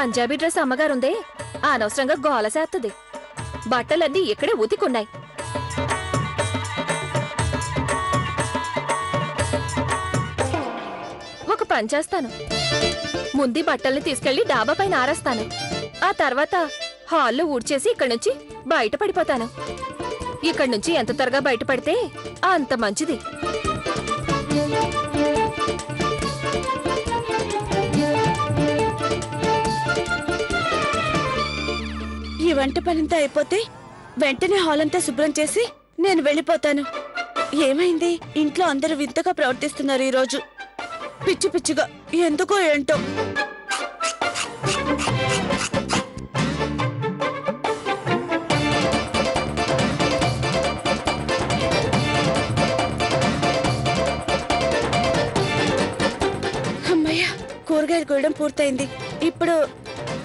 Punjabi dress అమ్మగారుందే అనవసరంగా గోలసేత్తది. బట్టలన్నీ ఇక్కడే ఉతికున్నాయి. ఒక పని చేస్తాను, ముందు బట్టల్ని తీసుకెళ్లి డాబా పైన ఆరేస్తాను. ఆ తర్వాత హాల్లో ఊడ్చేసి ఇక్కడి నుంచి బయటపడిపోతాను. ఇక్కడి నుంచి ఎంత త్వరగా బయటపడితే అంత మంచిది. ఈ వంట పనింతా అయిపోతే వెంటనే హాల్ అంతా శుభ్రం చేసి నేను వెళ్ళిపోతాను. ఏమైంది, ఇంట్లో అందరూ వింతగా ప్రవర్తిస్తున్నారు ఈరోజు. పిచ్చి పిచ్చిగా, ఎందుకో ఏంటో. అమ్మయ్య, కూరగాయలు కోయడం పూర్తయింది. ఇప్పుడు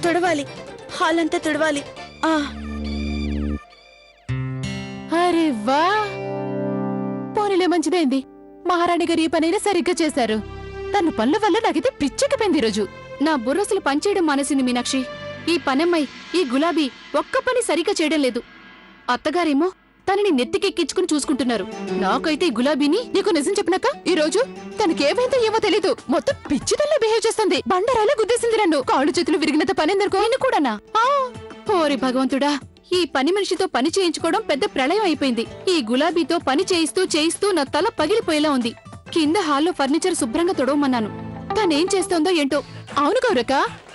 తుడవాలి, హాల్ అంతా తుడవాలి. అరే వా, పోనీలే మంచిదైంది. మహారాణి గారు ఈ పనైనా సరిగ్గా చేశారు. తన పనుల వల్ల నాకైతే పిచ్చెక్కిపోయింది ఈరోజు. నా బుర్రసలు పనిచేయడం మానేసింది మీనాక్షి. ఈ పనమ్మాయి, ఈ గులాబీ ఒక్క పని సరిగ్గా చేయడం లేదు. అత్తగారేమో తనని నెత్తికెక్కించుకుని చూసుకుంటున్నారు. నాకైతే ఈ గులాబీని నీకు నిజం చెప్పినాక ఈ రోజు తనకేమైందో ఏమో తెలీదు, మొత్తం పిచ్చిదల్లా బిహేవ్ చేస్తుంది. బండరాలా గుద్దేసింది నన్ను. కాళ్ళు చేతులు విరిగినంత పనిందనుకో. నేను కూడానా? ఓరి భగవంతుడా, ఈ పని మనిషితో పని చేయించుకోవడం పెద్ద ప్రళయం అయిపోయింది. ఈ గులాబీతో పని చేయిస్తూ చేయిస్తూ నా తల పగిలిపోయేలా ఉంది. కింద హాల్లో ఫర్నిచర్ శుభ్రంగా తొడవమన్నాను, తనేం చేస్తోందో ఏంటో. అవును గౌరక్క,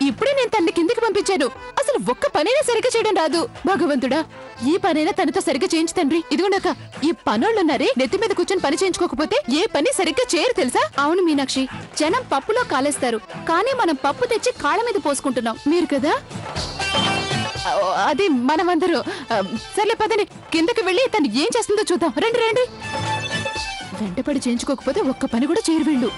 ఇప్పుడే నేను తన్ని కిందికి పంపించాను. అసలు ఒక్క పనైనా సరిగ్గా చేయడం రాదు. భగవంతుడా, ఈ పనైనా తనతో సరిగ్గా చేయించు తండ్రి. ఇదిగోండక్క, ఈ పనోళ్ళున్నారే, నెత్తి మీద కూర్చొని పని చేయించుకోకపోతే ఏ పని సరిగ్గా చేయరు తెలుసా? అవును మీనాక్షి, జనం పప్పులో కాలేస్తారు, కానీ మనం పప్పు తెచ్చి కాళ్ళ మీద పోసుకుంటున్నాం. మీరు కదా అది మనమందరూ. సర్లే పదని కిందకి వెళ్ళి తను ఏం చేస్తుందో చూద్దాం. రండి రండి. వెంటపడి చేయించుకోకపోతే ఒక్క పని కూడా చేయరు వీళ్ళు.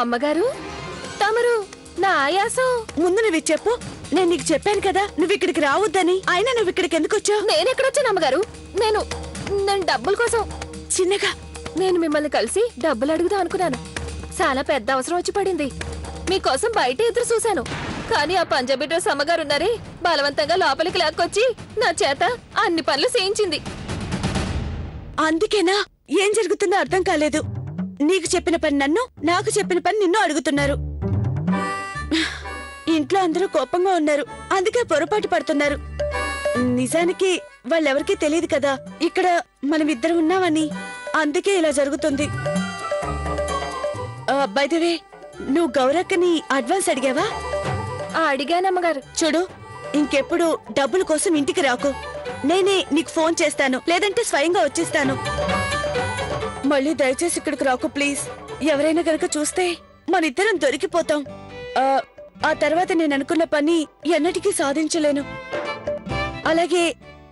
అమ్మగారు, తమరు నా ఆయాసం. ముందు నువ్వు చెప్పు. నేను నీకు చెప్పాను కదా నువ్వు ఇక్కడికి రావద్దని. అయినా నువ్వు ఇక్కడికి ఎందుకు వచ్చావు? నేనెక్కడొచ్చాను అమ్మగారు? నేను డబ్బుల కోసం. చిన్నగా, నేను మిమ్మల్ని కలిసి డబ్బులు అడుగుదా అనుకున్నాను. చాలా పెద్ద అవసరం వచ్చి పడింది. మీకోసం బయట ఎదురు చూశాను, కానీ ఆ పంజాబీ డ్రెస్ అమ్మగారున్నారే, బలవంతంగా లోపలికి లాక్కొచ్చి నా చేత అన్ని పనులు చేయించింది. అందుకేనా ఏం జరుగుతుందో అర్థం కాలేదు. నీకు చెప్పిన పని నన్ను, నాకు చెప్పిన పని నిన్ను అడుగుతున్నారు. ఇంట్లో అందరూ కోపంగా ఉన్నారు, అందుకే పొరపాటు పడుతున్నారు. నిజానికి వాళ్ళెవరికీ తెలియదు కదా ఇక్కడ మనమిద్దరం ఉన్నామని. అందుకే ఇలా జరుగుతుంది. బై ది వే, నువ్వు గౌరక్కని అడ్వాన్స్ అడిగావా? అడిగానమ్మగారు. చూడు, ఇంకెప్పుడు డబ్బుల కోసం ఇంటికి రాకు. నేనే నీకు ఫోన్ చేస్తాను, లేదంటే స్వయంగా వచ్చేస్తాను. మళ్ళీ దయచేసి ఇక్కడికి రాకు ప్లీజ్. ఎవరైనా గనక చూస్తే మనిద్దరం దొరికిపోతాం. ఆ తర్వాత నేను అనుకున్న పని ఎన్నటికీ సాధించలేను. అలాగే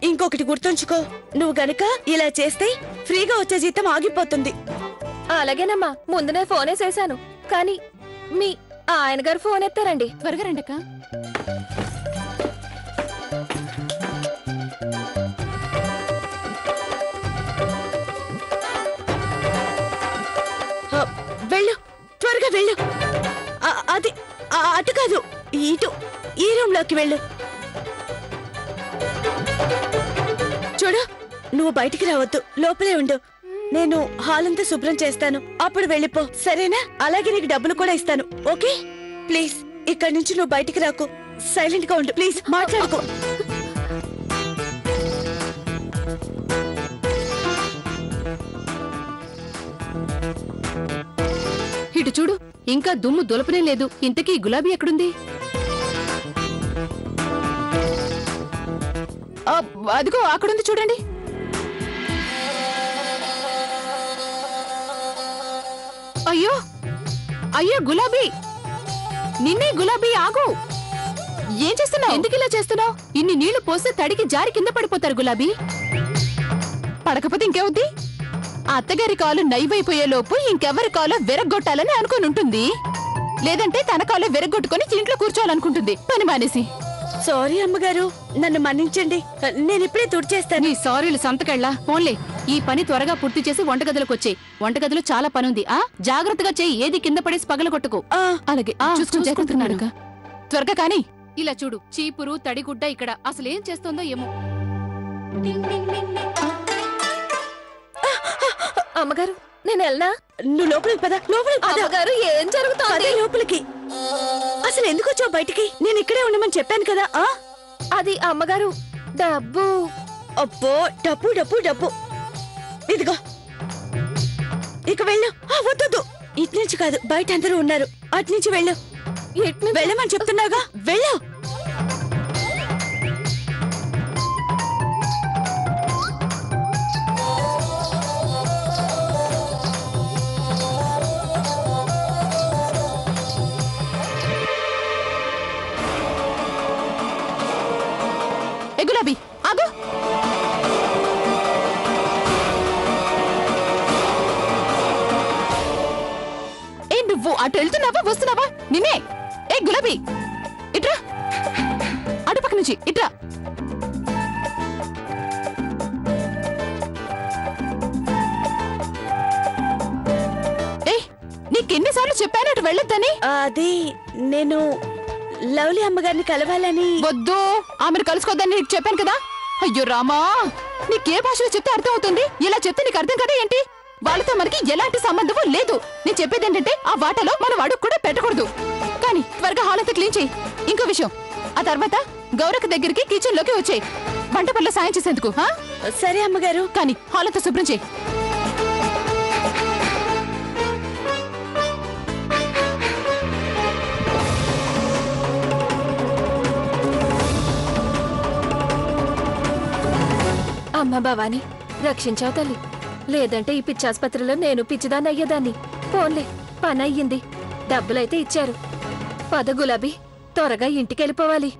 ఇంకొకటి గుర్తుంచుకో, నువ్వు గనక ఇలా చేస్తే ఫ్రీగా వచ్చే జీతం ఆగిపోతుంది. అలాగేనమ్మా, ముందునే ఫోనే చేశాను, కానీ మీ ఆయన గారు ఫోన్ ఎత్తారండి. త్వరగా రండక్క. వెళ్ళు, త్వరగా వెళ్ళు. అది అటు కాదు, ఇటు, ఈ రూమ్ లోకి వెళ్ళు. చూడు, నువ్వు బయటికి రావద్దు, లోపలే ఉండు. నేను హాల్ అంతా శుభ్రం చేస్తాను, అప్పుడు వెళ్ళిపో, సరేనా? అలాగే నీకు డబ్బులు కూడా ఇస్తాను, ఓకే? ప్లీజ్ ఇక్కడి నుంచి నువ్వు బయటికి రాకు, సైలెంట్ గా ఉండు ప్లీజ్, మాట్లాడుకో. ఇటు చూడు, ఇంకా దుమ్ము దులపనే లేదు. ఇంతకీ గులాబీ ఎక్కడుంది? అదిగో అక్కడుంది చూడండి. అయ్యో అయ్యో గులాబీ, నిన్నే గులాబీ, ఆగు. ఏం చేస్తున్నావు? ఎందుకు ఇలా చేస్తున్నావు? ఇన్ని నీళ్లు పోస్తే తడికి జారి కింద పడిపోతారు గులాబీ. పడకపోతే ఇంకేవుద్ది? అత్తగారి కాలు నైవైపోయే లోపు ఇంకెవరి కాలు విరగ్గొట్టాలని అనుకుని ఉంటుంది. లేదంటే తన కాలు విరగ్గొట్టుకుని ఇంట్లో కూర్చోవాలనుకుంటుంది పని మానేసి. సారీ అమ్మగారు, నన్ను మన్నించండి. నేను ఇప్పుడే తుడిచేస్తాను. నీ సారీలు సంతకెళ్ళా. ఫోన్లే, ఈ పని త్వరగా పూర్తి చేసి వంటగదిలోకి వచ్చేయి. వంటగదిలో చాలా పనుంది. జాగ్రత్తగా చెయ్యి, ఏది కింద పడేసి పగలగొట్టుకో. అలాగే చూసుకుంటున్నాను. త్వరగా కానీ. ఇలా చూడు, చీపురు తడిగుడ్డ ఇక్కడ అసలేం చేస్తోందో ఏమో. అమ్మగారు, నేను వెళ్ళనా? నువ్వు లోపలికి పద. లోపలికి పద. అమ్మగారు, ఏం జరుగుతోంది? లోపలికి. అసలు ఎందుకు వచ్చావు బయటికి? నేను ఇక్కడే ఉండమని చెప్పాను కదా. అది అమ్మగారు, డబ్బు. అబ్బో, డబ్బు డబ్బు డబ్బు. ఇదిగో, ఇక వెళ్ళు. వద్దు, ఇటు నుంచి కాదు, బయట అందరూ ఉన్నారు. అటు నుంచి వెళ్ళు. వెళ్ళమని చెప్తున్నాగా, వెళ్ళు. గులాబీ ఆగు. ఏ నువ్వు అటు వెళ్తున్నావా వస్తున్నావా? నిన్నే. ఏ గులాబీ, ఇట్రా. అటుపక్క నుంచి ఇట్రా. ఏ నీకెన్నిసార్లు చెప్పాను అటు వెళ్ళొద్దని? అది నేను లవ్లీ అమ్మగారిని కలవాలని. వద్దు, ఆమెను కలుసుకోద్దని నీకు చెప్పాను కదా. అయ్యో రామా, నీకే భాషలో చెప్తే అర్థం అవుతుంది. ఇలా చెప్తే నీకు అర్థం కదా ఏంటి? వాళ్ళతో మనకి ఎలాంటి సంబంధమూ లేదు. నేను చెప్పేది ఏంటంటే ఆ వాటలో మనం అడుగు కూడా పెట్టకూడదు. కానీ త్వరగా హాల్ అంతా క్లీన్ చేయి. ఇంకో విషయం, ఆ తర్వాత గౌరక్క దగ్గరికి కిచెన్ లోకి వచ్చేయి, వంట పనిలో సాయం చేసేందుకు. సరే అమ్మగారు. కానీ హాల్ అంతా శుభ్రం చేయి. అమ్మ భవాని, రక్షించావు తల్లి. లేదంటే ఈ పిచ్చాసుపత్రిలో నేను పిచ్చిదాన్ని అయ్యేదాన్ని. పోన్లే, పని అయ్యింది. డబ్బులైతే ఇచ్చారు. పద గులాబీ, త్వరగా ఇంటికెళ్ళిపోవాలి.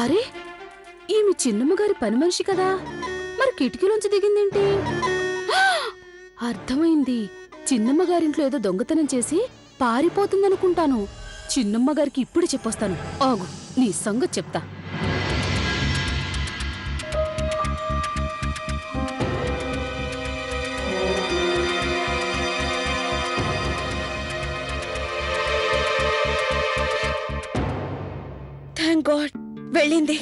అరే, ఈమె చిన్నమ్మగారి పని మనిషి కదా, మరి కిటికీలోంచి దిగిందేంటి? అర్థమైంది, చిన్నమ్మగారింట్లో ఏదో దొంగతనం చేసి పారిపోతుందనుకుంటాను. చిన్నమ్మగారికి ఇప్పుడు చెప్పొస్తాను. ఆగు, నీ సంగతి చెప్తా. థాంక్ గాడ్, వెళ్ళింది.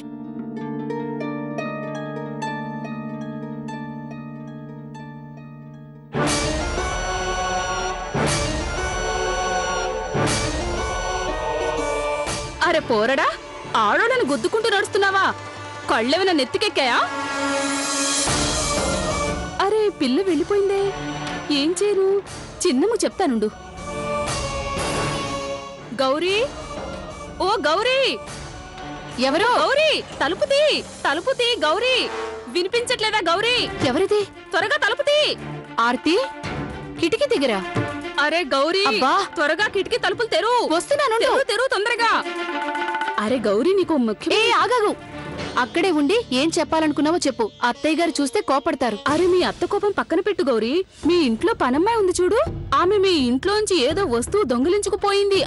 అరే పోరడా, ఆడోళ్ళని గుద్దుకుంటూ నడుస్తున్నావా? కళ్ళేమైనా నెత్తికెక్కాయా? అరే పిల్ల వెళ్ళిపోయిందే, ఏం చేయను? చిన్నమ్మ చెప్తానుండు. గౌరీ, ఓ గౌరీ. ఎవరో? గౌరీ, తలుపుతీ, తలుపుతీ. గౌరీ, వినిపించట్లేదా? గౌరీ, ఎవరిది? త్వరగా తలుపుతీ. ఆర్తి, కిటికీ దగ్గర. అరే గౌరీ, త్వరగా కిటికీ తలుపులు తెరు. వస్తున్నాను, తెరు తొందరగా. అరే గౌరీ, నీకు ముఖ్యం. ఆగాగు, అక్కడే ఉండి ఏం చెప్పాలనుకున్నావో చెప్పు. అత్తయ్య గారు చూస్తే కోపడతారు. అరే మీ అత్త కోపం పక్కన పెట్టు గౌరీ. మీ ఇంట్లో పనమ్మాయి ఉంది చూడు, ఆమె మీ ఇంట్లోంచి ఏదో వస్తువు దొంగిలించుకుపోయింది.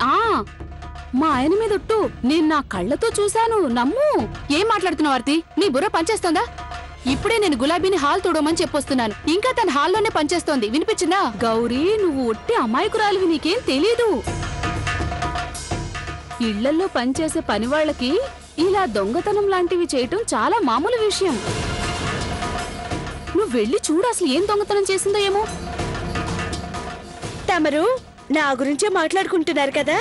మా ఆయన మీదొట్టు, నేను నా కళ్ళతో చూశాను, నమ్ము. ఏం మాట్లాడుతున్నావు ఆర్తి? నీ బుర్ర పనిచేస్తోందా? ఇప్పుడే నేను గులాబీని హాల్ తోడమని చెప్పొస్తున్నాను, ఇంకా తన హాల్లోనే పనిచేస్తోంది. వినిపించిందా? గౌరీ, నువ్వు ఒట్టి అమాయకురాలివి, నీకేం తెలీదు. ఇళ్లల్లో పనిచేసే పనివాళ్లకి ఇలా దొంగతనం లాంటివి చేయటం చాలా మామూలు విషయం. నువ్వు వెళ్ళి చూడు, అసలు ఏం దొంగతనం చేసిందో ఏమో. తమరు నా గురించే మాట్లాడుకుంటున్నారు కదా,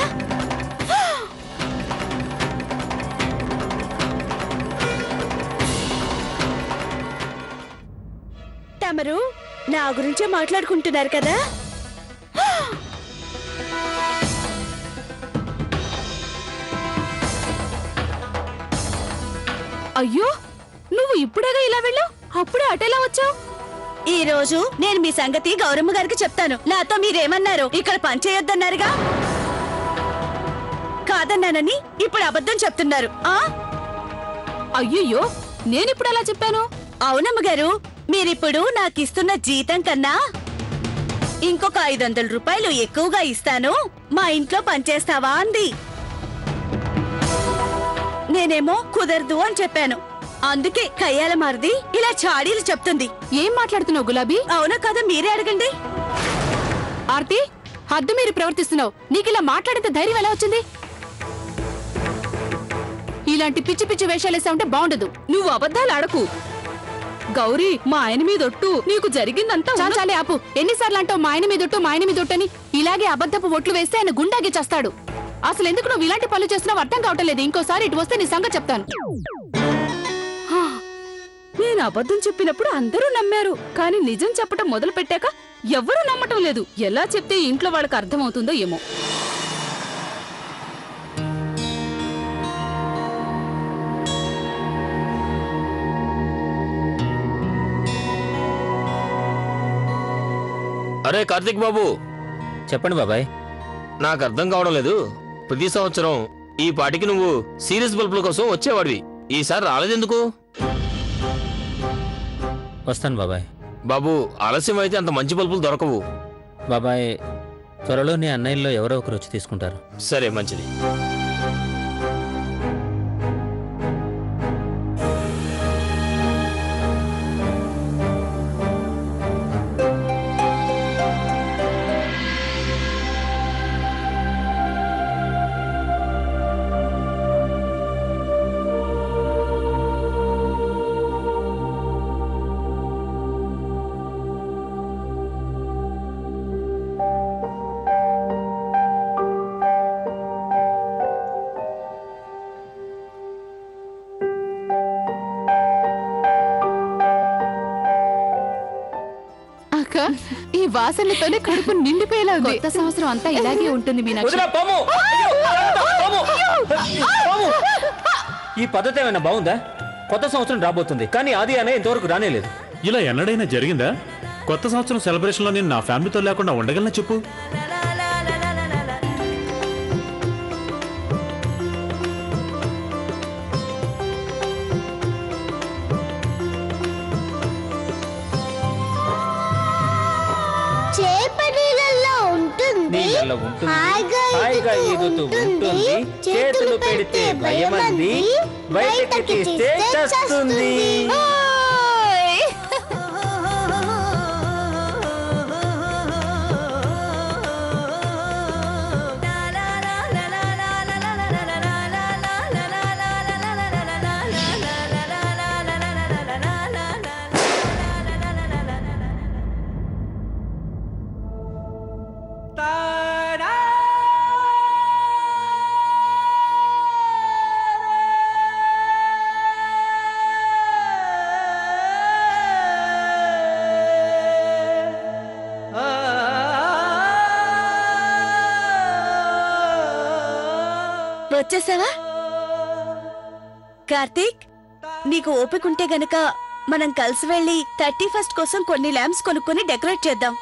తమరు నా గురించే మాట్లాడుకుంటున్నారు కదా? అయ్యో, నువ్వు ఇప్పుడేగా ఇలా వెళ్ళావు, అప్పుడే అటెలా వచ్చావు? ఈ రోజు నేను మీ సంగతి గౌరమ్మ గారికి చెప్తాను. నాతో మీరేమన్నారు? ఇక్కడ పని చేయొద్దన్నారుగా. కాదన్నానని ఇప్పుడు అబద్ధం చెప్తున్నారు. అయ్యయ్యో, నేనిప్పుడు ఎలా చెప్పాను? అవునమ్మ గారు, మీరిప్పుడు నాకిస్తున్న జీతం కన్నా ఇంకొక 500 రూపాయలు ఎక్కువగా ఇస్తాను, మా ఇంట్లో పనిచేస్తావా అంది. నేనేమో కుదరదు అని చెప్పాను. అందుకే కయ్యాల మారిది ఇలా చాడీలు చెప్తుంది. ఏం మాట్లాడుతున్నావు గులాబీ? అవునా కదా మీరే అడగండి. ఆర్తి, హద్దు మీరు ప్రవర్తిస్తున్నావు. నీకిలా మాట్లాడితే ధైర్యం ఎలా వచ్చింది? ఇలాంటి పిచ్చి పిచ్చి వేషాలేసా ఉంటే బాగుండదు. నువ్వు అబద్ధాలు ఆడకు గౌరీ. మా ఆయన మీదొట్టు, నీకు జరిగిందంతా చాలే ఆపు. ఎన్నిసార్లు అంటావు మా ఆయన మీదొట్టు, మా ఆయన మీదొట్టని? ఇలాగే అబద్ధపు ఒట్లు వేస్తే ఆయన గుండాగి చేస్తాడు. అసలు ఎందుకు నువ్వు ఇలాంటి పనులు చేస్తున్నావు అర్థం కావటం లేదు. ఇంకోసారి ఇటు వస్తే నీ సంగతి చెప్తాను. నేను అబద్ధం చెప్పినప్పుడు అందరూ నమ్మారు, కానీ నిజం చెప్పటం మొదలు పెట్టాక ఎవ్వరూ నమ్మటం లేదు. ఎలా చెప్తే ఇంట్లో వాళ్ళకి అర్థమవుతుందో ఏమో. అరే కార్తీక్ బాబు, చెప్పండి బాబాయ్. నాకు అర్థం కావడం లేదు. ప్రతి సంవత్సరం ఈ పాటికి నువ్వు సీరియస్ బల్బుల కోసం వచ్చేవాడివి, ఈసారి రాలేదెందుకు? వస్తాను బాబాయ్. బాబు, ఆలస్యం అయితే అంత మంచి బల్బులు దొరకవు. బాబాయ్, త్వరలో నీ అన్నయ్యల్లో ఎవరో ఒకరు వచ్చి తీసుకుంటారు. సరే, మంచిది. ఈ వాసనతోనే కడుపు నిండిపోయేలా ఉంది. కొత్త సంవత్సరం అంతా ఇలాగే ఉంటుంది మీనాక్షి. ఈ పద్ధతి ఏమైనా బాగుందా? కొత్త సంవత్సరం రాబోతుంది, కానీ ఆది అనే ఇంతవరకు రానేలేదు. ఇలా ఎన్నడైనా జరిగిందా? కొత్త సంవత్సరం సెలబ్రేషన్ లో నేను నా ఫ్యామిలీతో లేకుండా ఉండగలనా చెప్పు? నీళ్ళలో ఉంటుంది, హాయిగా ఈదుతూ ఉంటుంది, చేతులు పెడితే భయమంది, బయటకి తీస్తే చస్తుంది. వచ్చేసావా? కార్తీక్, నీకు ఓపికంటే గనక మనం కలిసి వెళ్ళి 31st కోసం కొన్ని ల్యాంప్స్ కొనుక్కొని డెకరేట్ చేద్దాం.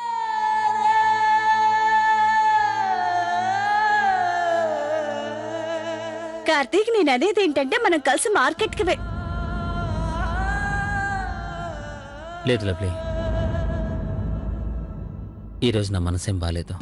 కార్తీక్, నేను అనేది ఏంటంటే మనం కలిసి మార్కెట్కి లేదు లవ్లీ, ఈరోజు నా మనసేం బాలేదు.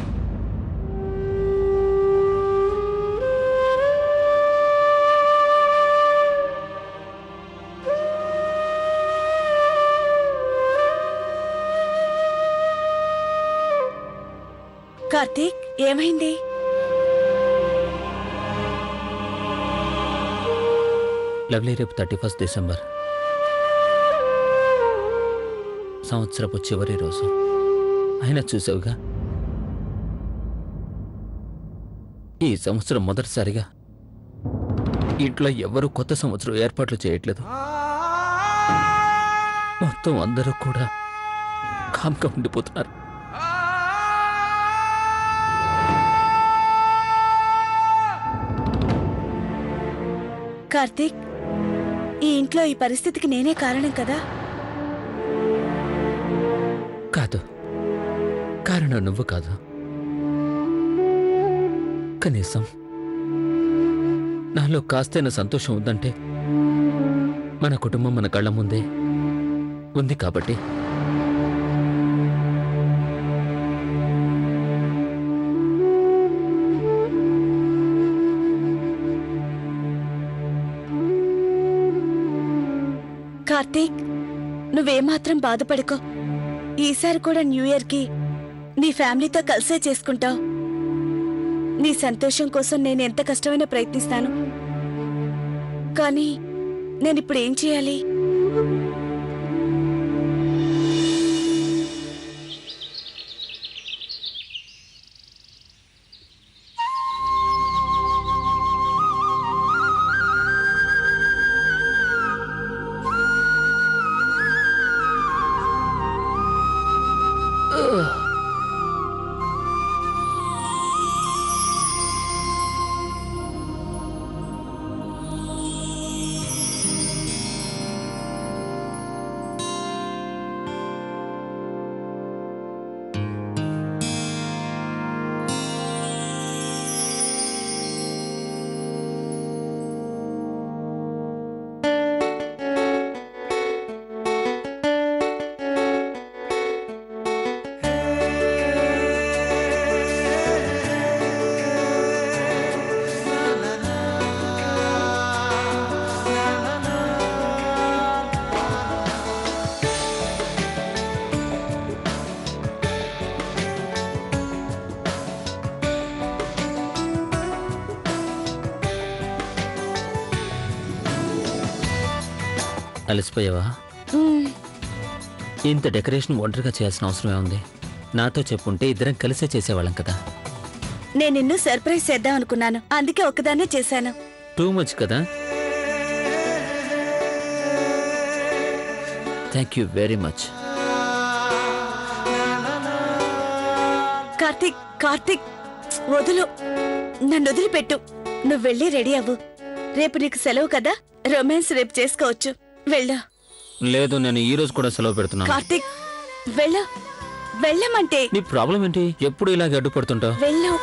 కార్తీక్, ఏమైంది? లవ్లీ, రేపు 31 డిసెంబర్, సంవత్సరపు చివరి రోజు. అయినా చూసావుగా, ఈ సంవత్సరం మొదటిసారిగా ఇంట్లో ఎవరు కొత్త సంవత్సరం ఏర్పాట్లు చేయట్లేదు. మొత్తం అందరూ కూడా కామ్గా ఉండిపోతున్నారు. కార్తీక్, ఈ ఇంట్లో ఈ పరిస్థితికి నేనే కారణం కదా? కాదు, కారణం నువ్వు కాదు. కనీసం నాలో కాస్తైన సంతోషం ఉందంటే మన కుటుంబం మన కళ్ళ ముందే ఉంది కాబట్టి. కార్తీక్, నువ్వేమాత్రం బాధపడుకో. ఈసారి కూడా న్యూ ఇయర్కి నీ ఫ్యామిలీతో కలిసే చేసుకుంటావు. నీ సంతోషం కోసం నేను ఎంత కష్టమైనా ప్రయత్నిస్తాను. కానీ నేనిప్పుడు ఏం చేయాలి? అలసిపోయావా? ఇంత డెకరేషన్ ఒంటరిగా చేయాల్సిన అవసరమే ఉంది. నాతో చెప్పుంటే ఇద్దరం కలిసే చేసేవాళ్ళం కదా. నేను నిన్ను సర్ప్రైజ్ చేద్దాం అనుకున్నాను, అందుకే ఒక్కదాన్నే చేశాను. టూ మచ్ కదా. Thank you very much. Karthik, Karthik, వదులు, నన్ను వదిలిపెట్టు. నువ్వు వెళ్ళి రెడీ అవ్వు. రేపు నీకు సెలవు కదా, రొమాన్స్ రేపు చేసుకోవచ్చు. వెళ్ళు. లేదు, నేను ఈ రోజు కూడా సెలవు పెడుతున్నాను. కార్తీక్, వెళ్ళు. వెళ్ళమంటే. నీ ప్రాబ్లం ఏంటి? ఎప్పుడు ఇలాగే అడ్డుపడుతుంటావు? వెళ్ళు.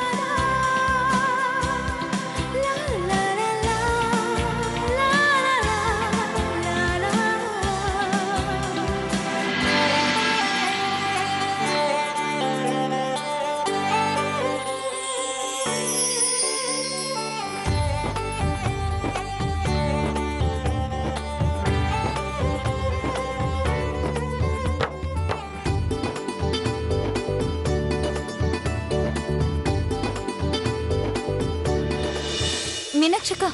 మీనాక్షక్క,